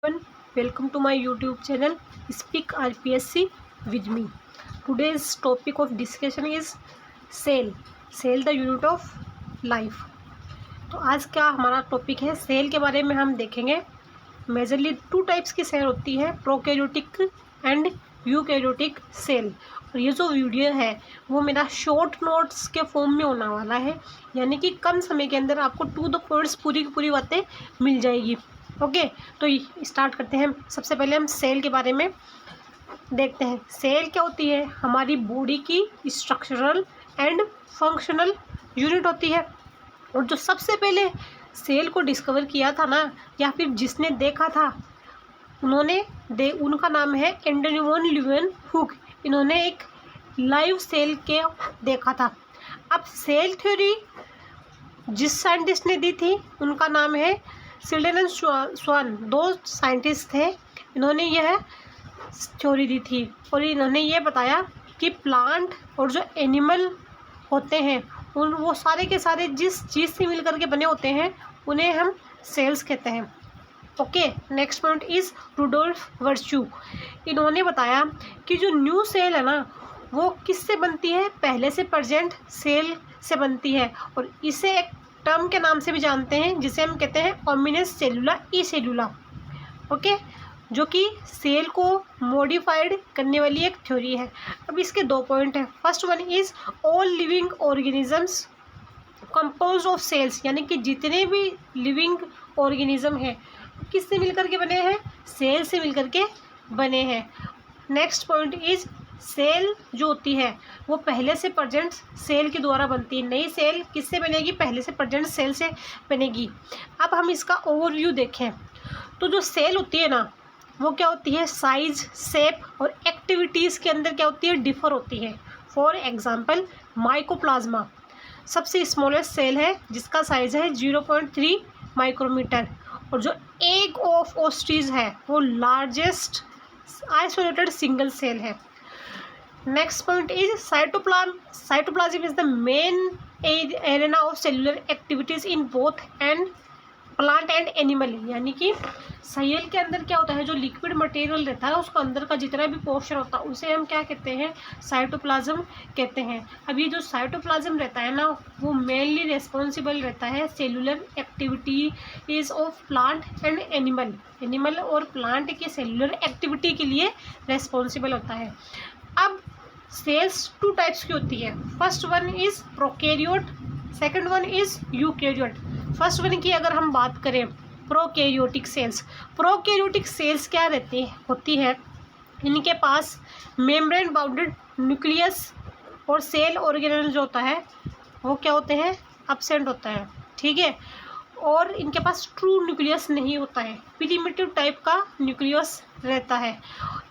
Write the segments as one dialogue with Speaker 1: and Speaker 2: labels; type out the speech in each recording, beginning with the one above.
Speaker 1: everyone, welcome to my YouTube channel Speak RPSC with me. Today's topic of discussion is cell the unit of life. तो आज का हमारा topic है cell के बारे में। हम देखेंगे मेजरली टू टाइप्स की सेल होती है, प्रोकैरियोटिक एंड यूकैरियोटिक सेल। और ये जो वीडियो है वो मेरा शॉर्ट नोट्स के फॉर्म में होने वाला है, यानी कि कम समय के अंदर आपको टू द पॉइंट्स पूरी की पूरी बातें मिल जाएगी। ओके, तो स्टार्ट करते हैं। सबसे पहले हम सेल के बारे में देखते हैं। सेल क्या होती है? हमारी बॉडी की स्ट्रक्चरल एंड फंक्शनल यूनिट होती है। और जो सबसे पहले सेल को डिस्कवर किया था ना, या फिर जिसने देखा था, उनका नाम है एंटनी वॉन लीeuwenhoek। इन्होंने एक लाइव सेल के देखा था। अब सेल थ्योरी जिस साइंटिस्ट ने दी थी उनका नाम है शिल्डन एंड स्वान। दो साइंटिस्ट थे, इन्होंने यह थ्योरी दी थी और इन्होंने ये बताया कि प्लांट और जो एनिमल होते हैं वो सारे के सारे जिस चीज़ से मिल करके बने होते हैं उन्हें हम सेल्स कहते हैं। Okay, next point is Rudolf Virchow. इन्होंने बताया कि जो न्यू सेल है ना वो किससे बनती है? पहले से प्रेजेंट सेल से बनती है। और इसे एक टर्म के नाम से भी जानते हैं जिसे हम कहते हैं ओमिनस सेलुला ई सेलुला। ओके, जो कि सेल को मॉडिफाइड करने वाली एक थ्योरी है। अब इसके दो पॉइंट हैं। First one is all living organisms composed of cells, यानी कि जितने भी लिविंग ऑर्गेनिज्म हैं किससे मिलकर के बने हैं? सेल से मिलकर के बने हैं। नेक्स्ट पॉइंट इज़ सेल जो होती है वो पहले से प्रेजेंट सेल के द्वारा बनती है। नई सेल किससे बनेगी? पहले से प्रेजेंट सेल से बनेगी। अब हम इसका ओवरव्यू देखें तो जो सेल होती है ना वो क्या होती है? साइज, शेप और एक्टिविटीज़ के अंदर क्या होती है? डिफर होती है। फॉर एग्जांपल माइकोप्लाज्मा सबसे स्मॉलेस्ट सेल है जिसका साइज़ है 0.3 माइक्रोमीटर। और जो एग ऑफ ओस्ट्रिच है वो लार्जेस्ट आइसोलेटेड सिंगल सेल है। Next point is cytoplasm is the main arena of cellular activities in both and plant and animal. यानी कि सेल के अंदर क्या होता है? जो लिक्विड मटेरियल रहता है उसका अंदर का जितना भी पोर्शन होता है उसे हम क्या कहते हैं? साइटोप्लाज्म कहते हैं। अब ये जो साइटोप्लाज्म रहता है ना वो मेनली रिस्पॉन्सिबल रहता है cellular activities of plant and animal और प्लांट के सेलुलर एक्टिविटी के लिए रिस्पॉन्सिबल होता है। अब सेल्स टू टाइप्स की होती है। First one is prokaryote, second one is eukaryote. First one की अगर हम बात करें प्रोकैरियोटिक सेल्स क्या होती है? इनके पास मेम्ब्रेन बाउंडेड न्यूक्लियस और सेल ऑर्गेनेल जो होता है वो क्या होते हैं? एब्सेंट होता है। ठीक है, और इनके पास ट्रू न्यूक्लियस नहीं होता है, प्रिमिटिव टाइप का न्यूक्लियस रहता है।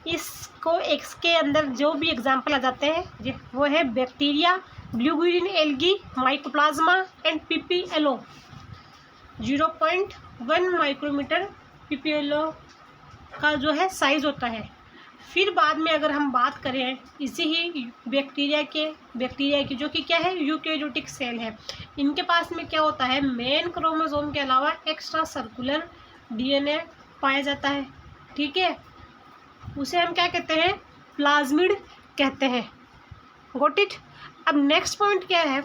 Speaker 1: इसके अंदर जो भी एग्जाम्पल आ जाते हैं वो है bacteria, blue green algae, mycoplasma and PPLO. 0.1 micrometre PPLO का जो है साइज होता है। फिर बाद में अगर हम बात करें इसी ही बैक्टीरिया की जो कि क्या है? यूकैरियोटिक सेल है। इनके पास में क्या होता है? मेन क्रोमोसोम के अलावा एक्स्ट्रा सर्कुलर डीएनए पाया जाता है। ठीक है, उसे हम क्या कहते हैं? प्लाज्मिड कहते हैं। Got it? अब नेक्स्ट पॉइंट क्या है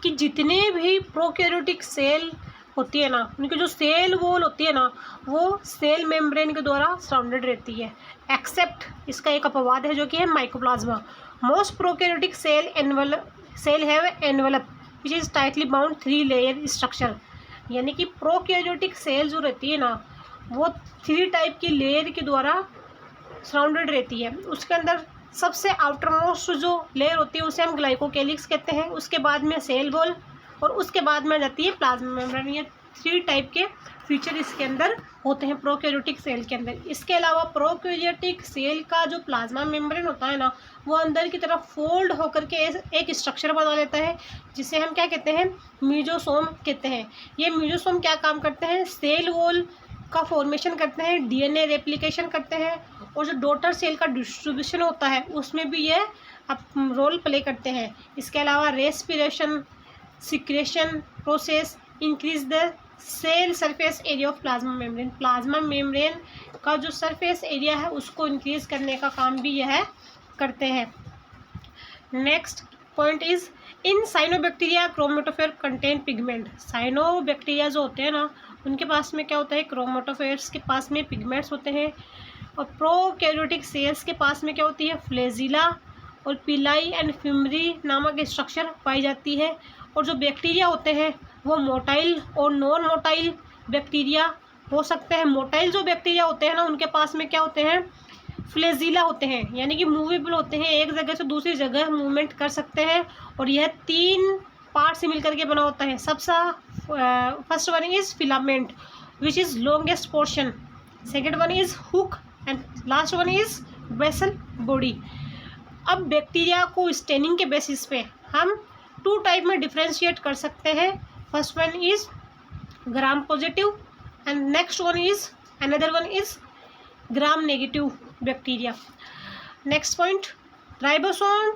Speaker 1: कि जितने भी प्रोकैरियोटिक सेल होती है ना उनकी जो सेल वॉल होती है ना वो सेल मेम्ब्रेन के द्वारा सराउंडेड रहती है, एक्सेप्ट इसका एक अपवाद है जो कि है mycoplasma. Most prokaryotic cell have envelope which is tightly bound 3 layer structure. यानी कि प्रोकैरियोटिक सेल जो रहती है ना वो 3 टाइप की लेयर के द्वारा सराउंडेड रहती है। उसके अंदर सबसे आउटर मोस्ट जो लेयर होती है उसे हम ग्लाइकोकेलिक्स कहते हैं। उसके बाद में सेल वॉल और उसके बाद में आ जाती है प्लाज्मा मेम्ब्रेन। ये 3 टाइप के फीचर इसके अंदर होते हैं प्रोकैरियोटिक सेल के अंदर। इसके अलावा प्रोकैरियोटिक सेल का जो प्लाज्मा मेम्ब्रेन होता है ना वो अंदर की तरफ फोल्ड होकर के एक स्ट्रक्चर बना लेता है जिसे हम क्या कहते हैं? म्यूजोसोम कहते हैं। ये म्यूजोसोम क्या काम करते हैं? सेल वॉल का फॉर्मेशन करते हैं, डीएनए रेप्लिकेशन करते हैं और जो डॉटर सेल का डिस्ट्रीब्यूशन होता है उसमें भी ये रोल प्ले करते हैं। इसके अलावा respiration, secretion process, increase the cell surface area of plasma membrane, plasma membrane का जो सरफेस एरिया है उसको इंक्रीज करने का काम भी यह करते हैं। Next point is in cyanobacteria chromatophore contain pigment, cyanobacteria जो होते हैं ना उनके पास में क्या होता है, क्रोमेटोफोर्स के पास में पिगमेंट्स होते हैं, और प्रोकैरियोटिक सेल्स के पास में क्या होती है, फ्लैजिला और पिलाई एंड फिमरी नामक स्ट्रक्चर पाई जाती है। और जो बैक्टीरिया होते हैं वो मोटाइल और नॉन मोटाइल बैक्टीरिया हो सकते हैं। मोटाइल जो बैक्टीरिया होते हैं ना उनके पास में क्या होते हैं, फ्लैजिला होते हैं, यानी कि मूवेबल होते हैं, एक जगह से दूसरी जगह मूवमेंट कर सकते हैं। और यह 3 पार्ट से मिलकर के बना होता है। सबसे first one is filament which is longest portion, second one is hook and last one is basal body. अब बैक्टीरिया को स्टेनिंग के बेसिस पे हम 2 टाइप में डिफ्रेंशिएट कर सकते हैं। First one is gram positive and next one is another one is gram negative bacteria. Next point, ribosome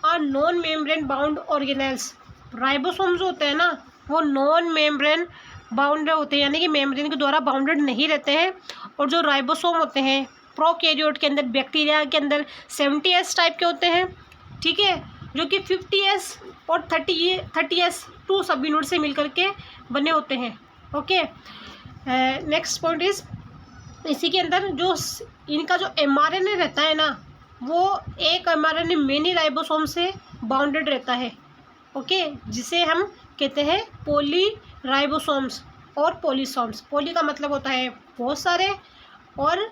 Speaker 1: और non membrane bound organelles. Ribosome जो होते हैं ना वो नॉन मेम्ब्रेन बाउंड होते हैं, यानी कि मेम्ब्रेन के द्वारा बाउंडेड नहीं रहते हैं। और जो राइबोसोम होते हैं प्रोकैरियोट के अंदर, बैक्टीरिया के अंदर 70S टाइप के होते हैं, ठीक है, जो कि 50S और 30S 2 सब यूनिट से मिलकर के बने होते हैं। ओके, नेक्स्ट पॉइंट इज इसी के अंदर जो इनका जो mRNA रहता है ना वो एक mRNA मेनी राइबोसोम से बाउंडेड रहता है। ओके, जिसे हम कहते हैं पॉली राइबोसोम्स और पॉलीसोम्स। पॉली का मतलब होता है बहुत सारे और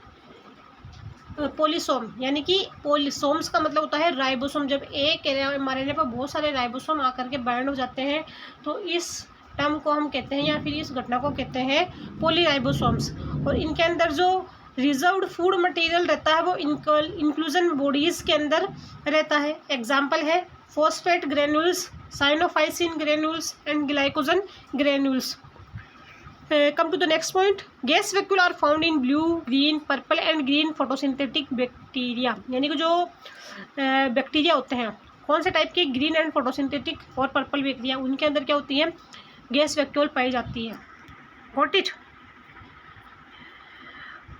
Speaker 1: पॉलीसोम यानी कि पॉलीसोम्स का मतलब होता है राइबोसोम। जब एक mRNA पर बहुत सारे राइबोसोम आकर के बाइंड हो जाते हैं तो इस टर्म को हम कहते हैं या फिर इस घटना को कहते हैं पॉलीराइबोसोम्स। और इनके अंदर जो रिजर्व्ड फूड मटेरियल रहता है वो इंक्लूजन बॉडीज़ के अंदर रहता है। एग्जाम्पल है phosphate granules, cyanophycin granules and glycogen granules. Come to the next point, gas vacuole are found in blue, green, purple and green photosynthetic bacteria. यानी कि जो बैक्टीरिया होते हैं कौन से टाइप के, ग्रीन एंड फोटोसिंथेटिक और पर्पल बैक्टीरिया, उनके अंदर क्या होती है, गैस वैक्यूल पाई जाती है। Got it.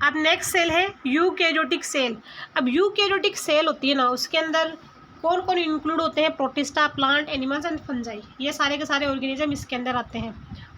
Speaker 1: अब नेक्स्ट सेल है यूकैरियोटिक सेल। अब यूकैरियोटिक सेल होती है ना उसके अंदर कौन कौन इंक्लूड होते हैं, protista, plant, animals and fungi, ये सारे के सारे ऑर्गेनिज्म इसके अंदर आते हैं।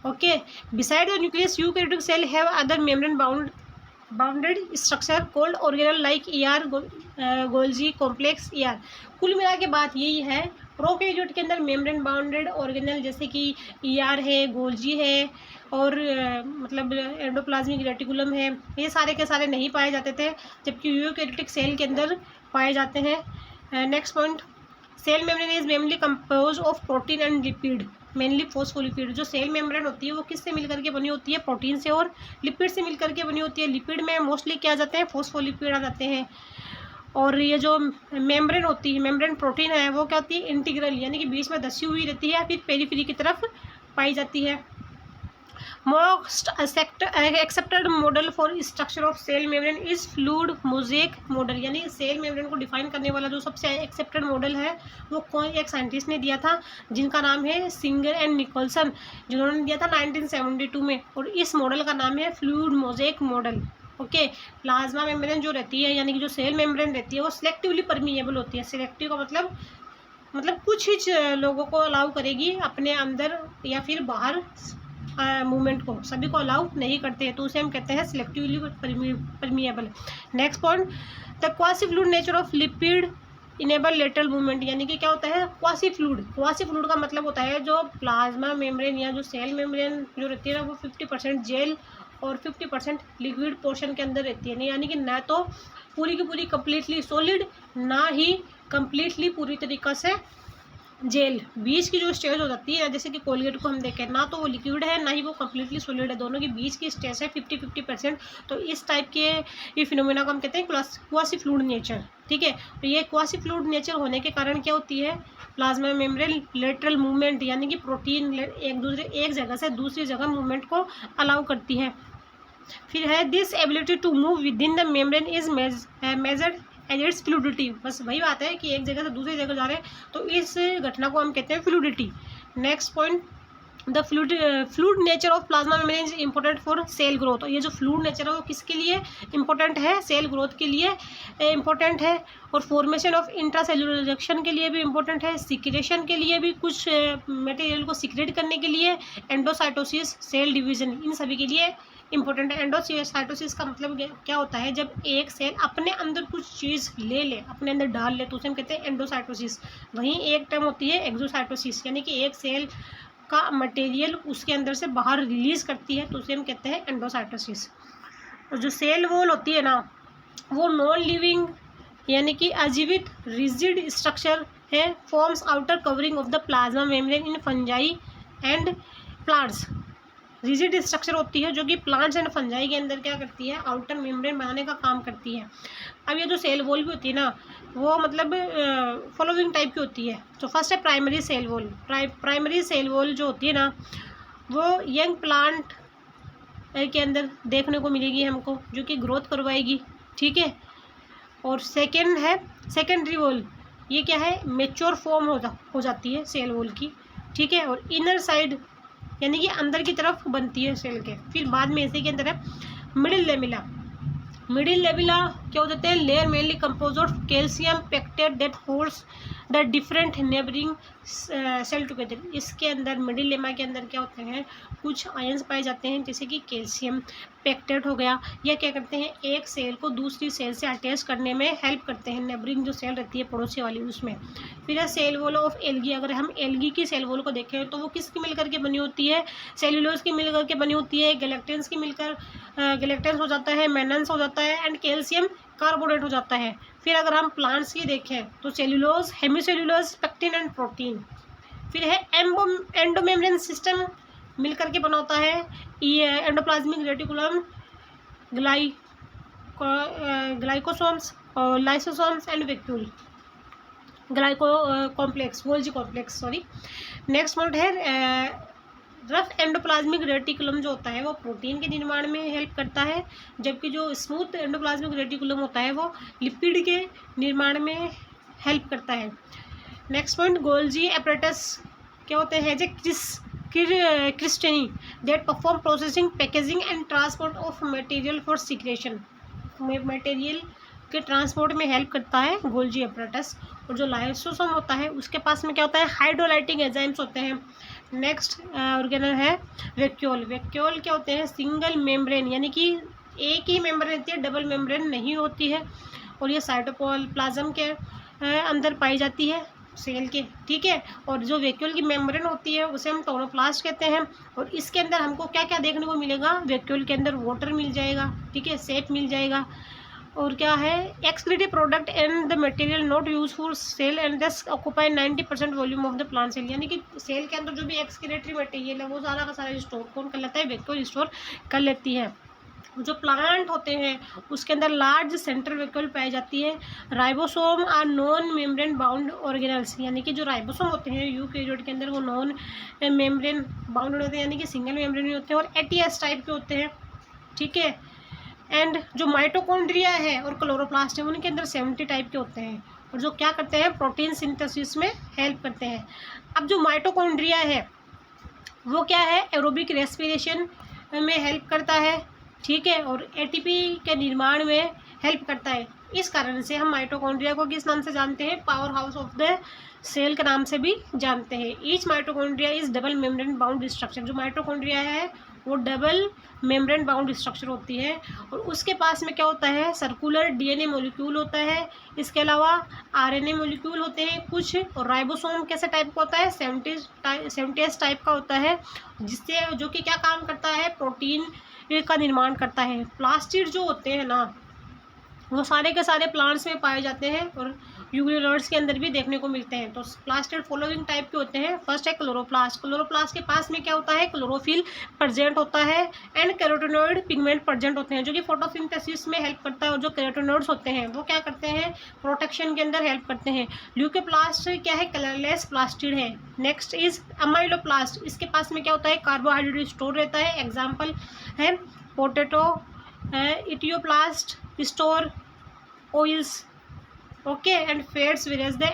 Speaker 1: Okay, beside the nucleus eukaryotic cell have other membrane bounded structure called organelle like ER, Golgi complex ER. कुल मिला के बात यही है, प्रोकैरियोट के अंदर मेम्ब्रेन बाउंडेड ऑर्गेनल जैसे कि ईआर है, गोल्जी है और मतलब एंडोप्लाज्मिक रेटिकुलम है, ये सारे के सारे नहीं पाए जाते थे, जबकि यूकैरियोटिक सेल के अंदर पाए जाते हैं। Next point, cell membrane is mainly compose of protein and lipid, mainly phospholipid. जो सेल मेम्ब्रेन होती है वो किससे मिलकर के बनी होती है, प्रोटीन से और लिपिड से मिलकर के बनी होती है। लिपिड में मोस्टली क्या आ जाते हैं, फॉस्फोलिपिड आ जाते हैं। और ये जो मेम्ब्रेन होती है, मेम्ब्रेन प्रोटीन है, वो क्या होती है, इंटीग्रल, यानी कि बीच में धसी हुई रहती है या फिर पेरीफेरी की तरफ पाई जाती है। Most accepted model for structure of cell membrane is fluid mosaic model, यानी सेल मेम्ब्रेन को डिफाइन करने वाला जो सबसे एक्सेप्टेड मॉडल है वो कौन, एक साइंटिस्ट ने दिया था जिनका नाम है सिंगर एंड निकोलसन, जिन्होंने दिया था 1972 में। और इस मॉडल का नाम है fluid mosaic model. Okay, plasma membrane जो रहती है यानी कि जो सेल मेम्ब्रेन रहती है वो सिलेक्टिवली परमिएबल होती है। सिलेक्टिव का मतलब कुछ ही लोगों को अलाउ करेगी अपने अंदर या फिर बाहर मूवमेंट को, सभी को अलाउ नहीं करते हैं, तो उसे हम कहते हैं selectively permeable. Next point, the quasi fluid nature of lipid enable lateral movement, यानी कि क्या होता है क्वासी फ्लूइड। क्वासी फ्लूइड का मतलब होता है जो प्लाज्मा मेम्ब्रेन या जो सेल मेम्ब्रेन जो रहती है ना वो 50% जेल और 50% लिक्विड पोर्शन के अंदर रहती है, यानी कि ना तो पूरी की पूरी कम्प्लीटली सॉलिड, ना ही कम्प्लीटली पूरी तरीक़ा से जेल। बीच की जो स्टेज हो जाती है, जैसे कि कोलगेट को हम देखें, ना तो वो लिक्विड है ना ही वो कम्प्लीटली सॉलिड है, दोनों की बीच की स्टेज है 50-50%। तो इस टाइप के ये फिनोमेना को हम कहते हैं क्वासी फ्लूइड नेचर। ठीक है, तो ये क्वासी फ्लूइड नेचर होने के कारण क्या होती है, प्लाज्मा मेम्ब्रेन लेटरल मूवमेंट, यानी कि प्रोटीन एक जगह से दूसरी जगह मूवमेंट को अलाउ करती है। फिर है this ability to move within the membrane is measured as its fluidity. बस वही बात है कि एक जगह से दूसरी जगह जा रहे हैं, तो इस घटना को हम कहते हैं fluidity. Next point, the fluid nature of plasma membrane is important for sale growth. और ये जो फ्लूइड नेचर है वो किसके लिए इम्पोर्टेंट है, सेल ग्रोथ के लिए इम्पोर्टेंट है, और फॉर्मेशन ऑफ इंट्रासेल्युलर रिएक्शन के लिए भी इम्पोर्टेंट है, सिक्रेशन के लिए भी, कुछ मटेरियल को सिक्रेट करने के लिए, एंडोसाइटोसिस, सेल डिवीजन, इन सभी के लिए इम्पोर्टेंट है। एंडोसाइटोसिस का मतलब क्या होता है, जब एक सेल अपने अंदर कुछ चीज़ ले ले, अपने अंदर डाल ले, तो उसे हम कहते हैं एंडोसाइटोसिस। वहीं एक टर्म होती है एक्सोसाइटोसिस, यानी कि एक सेल का मटेरियल उसके अंदर से बाहर रिलीज करती है, तो उसे हम कहते हैं एंडोसाइटोसिस। और जो सेल वॉल होती है ना, वो नॉन लिविंग यानी कि अजीवित रिजिड स्ट्रक्चर है, forms outer covering of the plasma membrane in fungi and plants. Rigid structure होती है जो कि प्लांट्स एंड फंजाई के अंदर क्या करती है, आउटर मेम्ब्रेन बनाने का काम करती है। अब ये जो सेल वॉल भी होती है ना, वो मतलब फॉलोइंग टाइप की होती है। तो फर्स्ट है primary cell wall. Primary cell wall जो होती है ना, वो यंग प्लांट के अंदर देखने को मिलेगी हमको, जो कि ग्रोथ करवाएगी, ठीक है। और सेकेंड है सेकेंडरी वॉल। ये क्या है, मेच्योर फॉर्म हो जाती है सेल वॉल की, ठीक है। और इनर साइड यानी कि अंदर की तरफ बनती है सेल के। फिर बाद में इसी के अंदर है मिडिल लेमिला। मिडिल लेमिला क्या हो जाते हैं, layer mainly compose of calcium pectate that holds the different neighbouring cell together. इसके अंदर मिडिल लेमा के अंदर क्या होते हैं, कुछ आयंस पाए जाते हैं, जैसे कि कैल्शियम पेक्टेट हो गया। यह क्या करते हैं, एक सेल को दूसरी सेल से अटैच करने में हेल्प करते हैं, नेबरिंग जो सेल रहती है पड़ोसी वाली उसमें। फिर है सेल वॉल ऑफ एल्गी। अगर हम एल्गी की सेल वॉल को देखें तो वो किसकी मिलकर के बनी होती है, सेल्यूलोज की मिलकर के बनी होती है, गैलेक्टेंस की मिलकर गैलेक्टेंस हो जाता है, मेनन्स हो जाता है, एंड कैल्शियम कार्बोनेट हो जाता है। फिर अगर हम प्लांट्स की देखें तो cellulose, hemicellulose, pectin and protein. फिर है एंडोमेम्ब्रेन सिस्टम मिलकर के बना होता है, एंडोप्लाज्मिक रेटिकुलम, ग्लाइकोसोम्स और lysosomes and vacuole, glyco complex, Golgi complex, sorry. Next point है रफ एंडोप्लाज्मिक रेटिकुलम जो होता है वो प्रोटीन के निर्माण में हेल्प करता है, जबकि जो स्मूथ एंडोप्लाज्मिक रेटिकुलम होता है वो लिपिड के निर्माण में हेल्प करता है। नेक्स्ट पॉइंट गोल्जी एपरेटस क्या होते हैं, जो cristae that perform processing, packaging and transport of material for secretion. Material के ट्रांसपोर्ट में हेल्प करता है गोल्जी एपरेटस। और जो लाइसोसोम होता है उसके पास में क्या होता है, हाइड्रोलाइटिक एंजाइम्स होते हैं। नेक्स्ट ऑर्गेनल है वैक्यूल। वैक्यूल क्या होते हैं, सिंगल मेम्ब्रेन यानी कि एक ही मेम्ब्रेन रहती है, डबल मेम्ब्रेन नहीं होती है, और ये साइटोप्लाज्म के अंदर पाई जाती है सेल के, ठीक है। और जो वैक्यूल की मेम्ब्रेन होती है उसे हम टोनोप्लास्ट कहते हैं। और इसके अंदर हमको क्या क्या देखने को मिलेगा, वैक्यूल के अंदर वाटर मिल जाएगा, ठीक है, सेप मिल जाएगा। और क्या है, excretory product and the material not useful cell and this occupy 90% volume of the plant cell. यानी कि सेल के अंदर जो भी एक्सक्रीटरी मटेरियल है वो सारा का सारा स्टोर कौन कर लेता है, वैक्यूल स्टोर कर लेती है। जो प्लांट होते हैं उसके अंदर लार्ज सेंट्रल वैक्यूल पाई जाती है। Ribosome are non membrane bound organelles, यानी कि जो राइबोसोम होते हैं यूकेरियोट के अंदर वो नॉन मेम्ब्रेन बाउंड होते हैं, यानी कि सिंगल मेम्ब्रेन होते हैं, और एटीएस टाइप के होते हैं, ठीक है। एंड जो माइटोकॉन्ड्रिया है और क्लोरोप्लास्ट है उनके अंदर 70 टाइप के होते हैं, और जो क्या करते हैं, प्रोटीन सिंथेसिस में हेल्प करते हैं। अब जो माइटोकॉन्ड्रिया है वो क्या है, एरोबिक रेस्पिरेशन में हेल्प करता है, ठीक है, और एटीपी के निर्माण में हेल्प करता है। इस कारण से हम माइटोकॉन्ड्रिया को किस नाम से जानते हैं, power house of the cell के नाम से भी जानते हैं। Each mitochondria is double membrane bound structure. जो माइटोकॉन्ड्रिया है वो डबल मेम्ब्रेन बाउंड स्ट्रक्चर होती है, और उसके पास में क्या होता है, सर्कुलर डीएनए मॉलिक्यूल होता है। इसके अलावा आरएनए मॉलिक्यूल होते हैं कुछ, और राइबोसोम कैसे टाइप का होता है, 70 टाइप का होता है, जिससे जो कि क्या काम करता है, प्रोटीन का निर्माण करता है। प्लास्टिड जो होते हैं ना वो सारे के सारे प्लांट्स में पाए जाते हैं और यूकेरियोट्स के अंदर भी देखने को मिलते हैं। तो प्लास्टिड फॉलोइंग टाइप के होते हैं। फर्स्ट है क्लोरोप्लास्ट। क्लोरोप्लास्ट के पास में क्या होता है, क्लोरोफिल प्रेजेंट होता है, एंड कैरोटिनॉइड पिगमेंट प्रेजेंट होते हैं, जो कि फोटोसिंथेसिस में हेल्प करता है। और जो कैरोटिनॉइड्स होते हैं वो क्या करते हैं, प्रोटेक्शन के अंदर हेल्प करते हैं। ल्यूकोप्लास्ट क्या है, कलरलेस प्लास्टिड है। Next is amyloplast. इसके पास में क्या होता है, कार्बोहाइड्रेट स्टोर रहता है। एग्जाम्पल है potato. Elaioplast store oils, okay and fats whereas the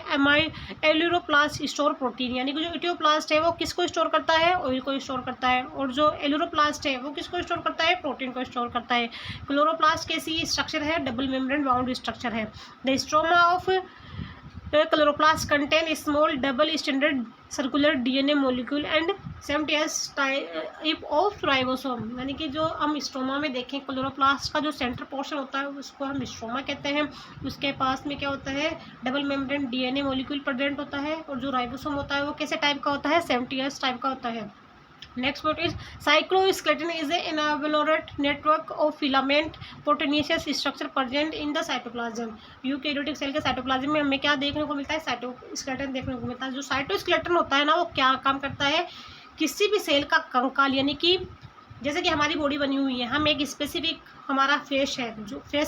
Speaker 1: aleuroplast store protein, यानी कि जो एटियोप्लास्ट है वो किसको स्टोर करता है, ऑयल को स्टोर करता है, और जो एलुरोप्लास्ट है वो किसको स्टोर करता है, प्रोटीन को स्टोर करता है। क्लोरोप्लास्ट कैसी स्ट्रक्चर है, डबल मेम्ब्रेन बाउंड स्ट्रक्चर है। The stroma of chloroplast contain small double standard circular DNA molecule and 70s type of ribosome, यानी कि जो हम स्ट्रोमा में देखें क्लोरोप्लास्ट का जो सेंटर पोर्शन होता है उसको हम स्ट्रोमा कहते हैं। उसके पास में क्या होता है, double membrane DNA molecule present होता है, और जो राइबोसोम होता है वो कैसे टाइप का होता है, 70s टाइप का होता है। Next point is cytoskeleton is an elaborate network of filament proteinaceous structure present in the cytoplasm. Eukaryotic cell के साइटोप्लाज्म में हमें क्या देखने को मिलता है, साइटोस्केलेटन देखने को मिलता है। जो साइटोस्केलेटन होता है ना वो क्या काम करता है, किसी भी सेल का कंकाल, यानी कि जैसे कि हमारी बॉडी बनी हुई है, हम एक स्पेसिफिक हमारा फेस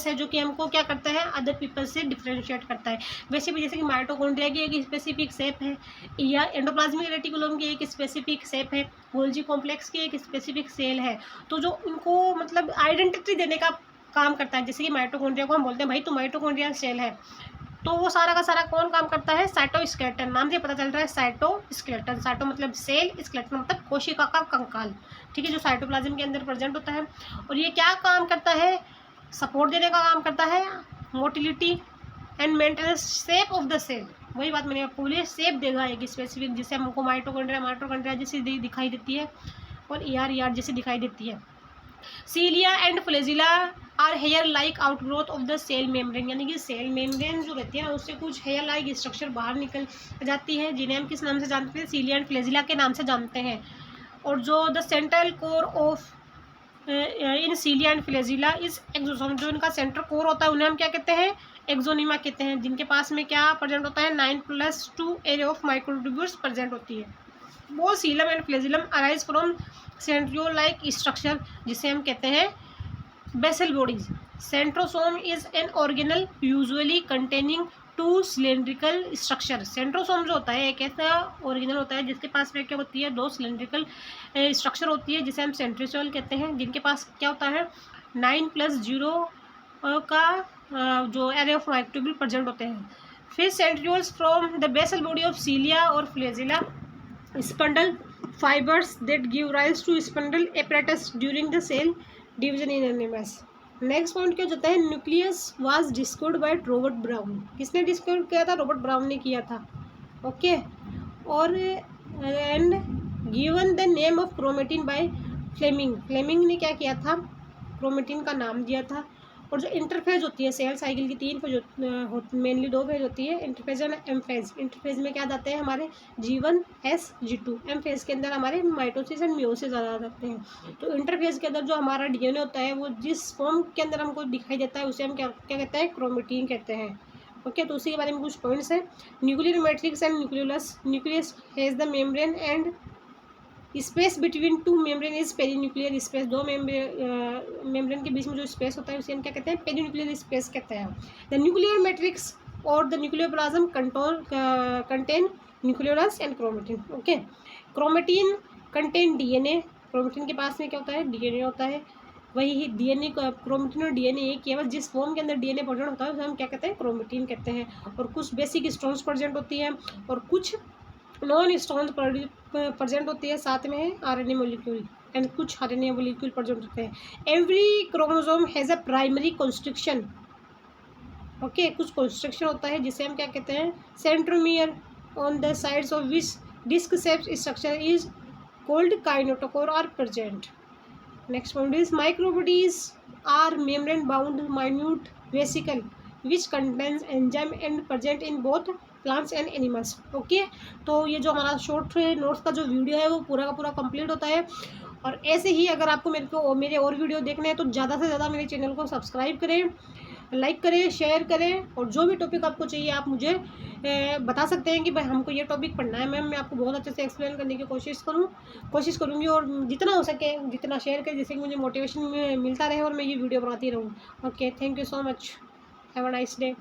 Speaker 1: है जो कि हमको क्या करता है, अदर पीपल से डिफ्रेंशिएट करता है। वैसे भी जैसे कि माइटोकॉन्ड्रिया की एक स्पेसिफिक शेप है, या एंडोप्लाज्मिक रेटिकुलम की एक स्पेसिफिक शेप है, गोल्जी कॉम्प्लेक्स की एक स्पेसिफिक सेल है, तो जो इनको मतलब आइडेंटिटी देने का काम करता है। जैसे कि माइटोकॉन्ड्रिया को हम बोलते हैं भाई तो माइटोकॉन्ड्रियल सेल है, तो वो सारा का सारा कौन काम करता है, साइटोस्केलेटन। नाम से पता चल रहा है साइटोस्केलेटन, साइटो मतलब सेल, स्केलेटन मतलब कोशिका का कंकाल, ठीक है, जो साइटोप्लाज्म के अंदर प्रेजेंट होता है। और ये क्या काम करता है, सपोर्ट देने का काम करता है, motility and maintenance shape of the cell. वही बात मैंने आपको बोली, शेप देगा एक स्पेसिफिक, जिससे हमको माइटोकॉन्ड्रिया जैसी दिखाई देती है, और ER जैसी दिखाई देती है। Cilia and flagella are hair like outgrowth of the cell membrane, यानी कि सेल मेम्ब्रेन जो रहती है उससे कुछ हेयर लाइक स्ट्रक्चर बाहर निकल जाती है, जिन्हें हम किस नाम से जानते हैं, सीलिया एंड फ्लैजिला के नाम से जानते हैं। और जो the central core of in सीलिया and flagella is exosome, जो इनका सेंट्रल कोर होता है उन्हें हम क्या कहते हैं, एक्सोनिमा कहते हैं, जिनके पास में क्या प्रेजेंट होता है, 9+2 एरे ऑफ माइक्रोट्यूब्यूल्स प्रेजेंट होती है। वो cilium and flagellum arise from centriole like structure, जिसे हम कहते हैं basal bodies. Centrosome is an organelle usually containing 2 cylindrical structure. Centrosome जो होता है एक ऐसा ऑर्गेनल होता है जिसके पास में क्या होती है, 2 सिलेंड्रिकल स्ट्रक्चर होती है, जिसे हम सेंट्रियोल कहते हैं, जिनके पास क्या होता है 9+0 का जो एरे ऑफ माइक्रोट्यूब्यूल प्रेजेंट होते हैं। फिर centrioles from the basal body of cilia और flagella spindle fibers that give rise to spindle apparatus during the cell division in animals. Next point क्या होता है, nucleus was discovered by Robert Brown. किसने discover किया था, Robert Brown ने किया था, ओके। और and given the name of chromatin by Fleming. Fleming ने क्या किया था, क्रोमेटिन का नाम दिया था। और जो इंटरफेज होती है सेल साइकिल की 3 फेज मेनली 2 फेज होती है, इंटरफेज और एम फेज। इंटरफेज में क्या जाते हैं हमारे G1 S G2, M phase के अंदर हमारे माइटोसिस एंड मियोसिस आ जाते हैं। तो इंटरफेज के अंदर जो हमारा DNA होता है वो जिस फॉर्म के अंदर हमको दिखाई देता है उसे हम क्या कहते हैं, क्रोमेटिन कहते हैं, ओके। तो उसी के बारे में कुछ पॉइंट्स हैं। Nuclear matrix and nucleolus. Nucleus has the membrane and space between 2 membrane is perinuclear space. 2 membrane के बीच में जो स्पेस होता है उसे हम क्या कहते हैं, पेरीन्यूक्लियर स्पेस कहते हैं। द न्यूक्लियर मैट्रिक्स और the nucleoplasm contain nucleolus and chromatin, okay. Chromatin contain DNA। Chromatin के पास में क्या होता है, DNA होता है। वही DNA क्रोमेटिन और DNA एक ही है, बस जिस फॉर्म के अंदर DNA प्रेजेंट होता है उसे हम क्या कहते हैं, क्रोमेटिन कहते हैं। और कुछ बेसिक स्टोन्स प्रेजेंट होती है और कुछ नॉन स्टोन प्रेजेंट होती है, साथ में RNA मोलिक्यूल एंड कुछ RNA मोलिक्यूल प्रेजेंट होते हैं। Every chromosome has a primary construction, okay. कुछ कंस्ट्रक्शन होता है जिसे हम क्या कहते हैं, centromere on the sides of which disc shaped structure is called kinetochore are present. Next point is microbodies are membrane bound minute vesicle which contains enzyme and present in both plants and animals, okay. तो ये जो हमारा short notes का जो video है वो पूरा का पूरा कंप्लीट होता है। और ऐसे ही अगर आपको मेरे और वीडियो देखने हैं तो ज़्यादा से ज़्यादा मेरे चैनल को सब्सक्राइब करें, लाइक करें, शेयर करें। और जो भी टॉपिक आपको चाहिए आप मुझे बता सकते हैं कि भाई हमको ये टॉपिक पढ़ना है मैम, मैं आपको बहुत अच्छे से एक्सप्लेन करने की कोशिश करूँगी और जितना हो सके जितना शेयर करें, जिससे कि मुझे मोटिवेशन मिलता रहे और मैं ये वीडियो बनाती रहूँ, okay. Thank you so much, have a nice day.